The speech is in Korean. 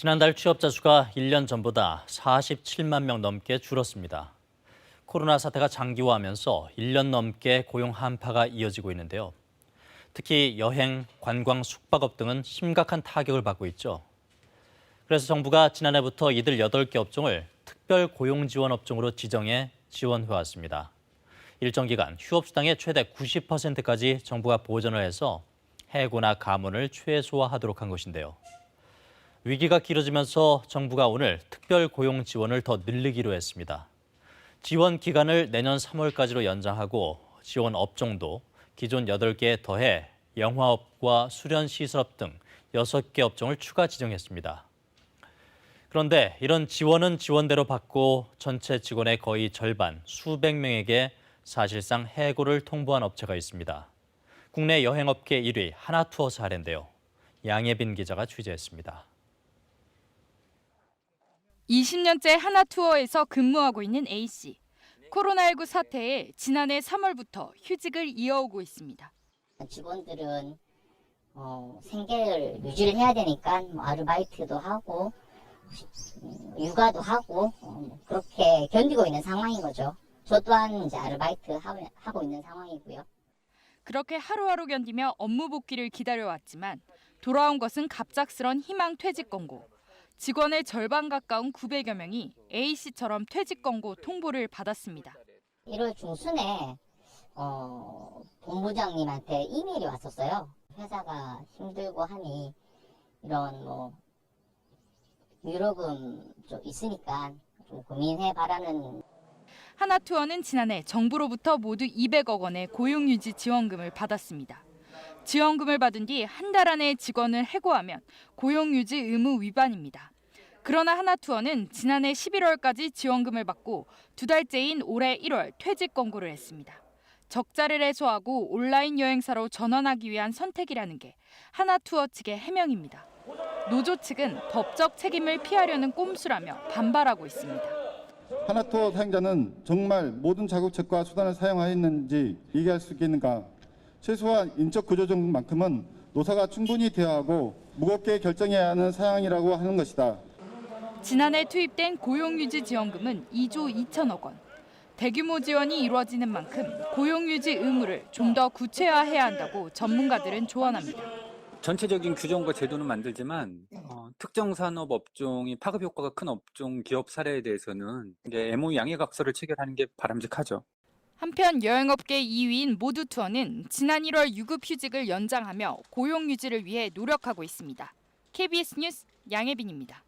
지난달 취업자 수가 1년 전보다 47만 명 넘게 줄었습니다. 코로나 사태가 장기화하면서 1년 넘게 고용 한파가 이어지고 있는데요. 특히 여행, 관광, 숙박업 등은 심각한 타격을 받고 있죠. 그래서 정부가 지난해부터 이들 8개 업종을 특별 고용 지원 업종으로 지정해 지원해왔습니다. 일정 기간 휴업수당의 최대 90%까지 정부가 보전을 해서 해고나 감원을 최소화하도록 한 것인데요. 위기가 길어지면서 정부가 오늘 특별 고용 지원을 더 늘리기로 했습니다. 지원 기간을 내년 3월까지로 연장하고 지원 업종도 기존 8개에 더해 영화업과 수련시설업 등 6개 업종을 추가 지정했습니다. 그런데 이런 지원은 지원대로 받고 전체 직원의 거의 절반, 수백 명에게 사실상 해고를 통보한 업체가 있습니다. 국내 여행업계 1위 하나투어 사례인데요. 양예빈 기자가 취재했습니다. 20년째 하나투어에서 근무하고 있는 A씨. 코로나19 사태에 지난해 3월부터 휴직을 이어오고 있습니다. 직원들은 생계를 유지를 해야 되니까 아르바이트도 하고 육아도 하고 그렇게 견디고 있는 상황인 거죠. 저 또한 이제 아르바이트 하고 있는 상황이고요. 그렇게 하루하루 견디며 업무 복귀를 기다려왔지만 돌아온 것은 갑작스런 희망 퇴직 권고. 직원의 절반 가까운 900여 명이 A씨처럼 퇴직 권고 통보를 받았습니다. 1월 중순에 본부장님한테 이메일이 왔었어요. 회사가 힘들고 하니 이런 유로금 좀 있으니까 좀 고민해봐라는. 하나투어는 지난해 정부로부터 모두 200억 원의 고용유지 지원금을 받았습니다. 지원금을 받은 뒤 한 달 안에 직원을 해고하면 고용유지 의무 위반입니다. 그러나 하나투어는 지난해 11월까지 지원금을 받고 2달째인 올해 1월 퇴직 권고를 했습니다. 적자를 해소하고 온라인 여행사로 전환하기 위한 선택이라는 게 하나투어 측의 해명입니다. 노조 측은 법적 책임을 피하려는 꼼수라며 반발하고 있습니다. 하나투어 사용자는 정말 모든 자국책과 수단을 사용하였는지 얘기할 수 있겠는가? 최소한 인적 구조적만큼은 노사가 충분히 대화하고 무겁게 결정해야 하는 사항이라고 하는 것이다. 지난해 투입된 고용유지 지원금은 2조 2천억 원. 대규모 지원이 이루어지는 만큼 고용유지 의무를 좀 더 구체화해야 한다고 전문가들은 조언합니다. 전체적인 규정과 제도는 만들지만 특정 산업 업종이 파급 효과가 큰 업종 기업 사례에 대해서는 MOU 양해각서를 체결하는 게 바람직하죠. 한편 여행업계 2위인 모두투어는 지난 1월 유급휴직을 연장하며 고용 유지를 위해 노력하고 있습니다. KBS 뉴스 양혜빈입니다.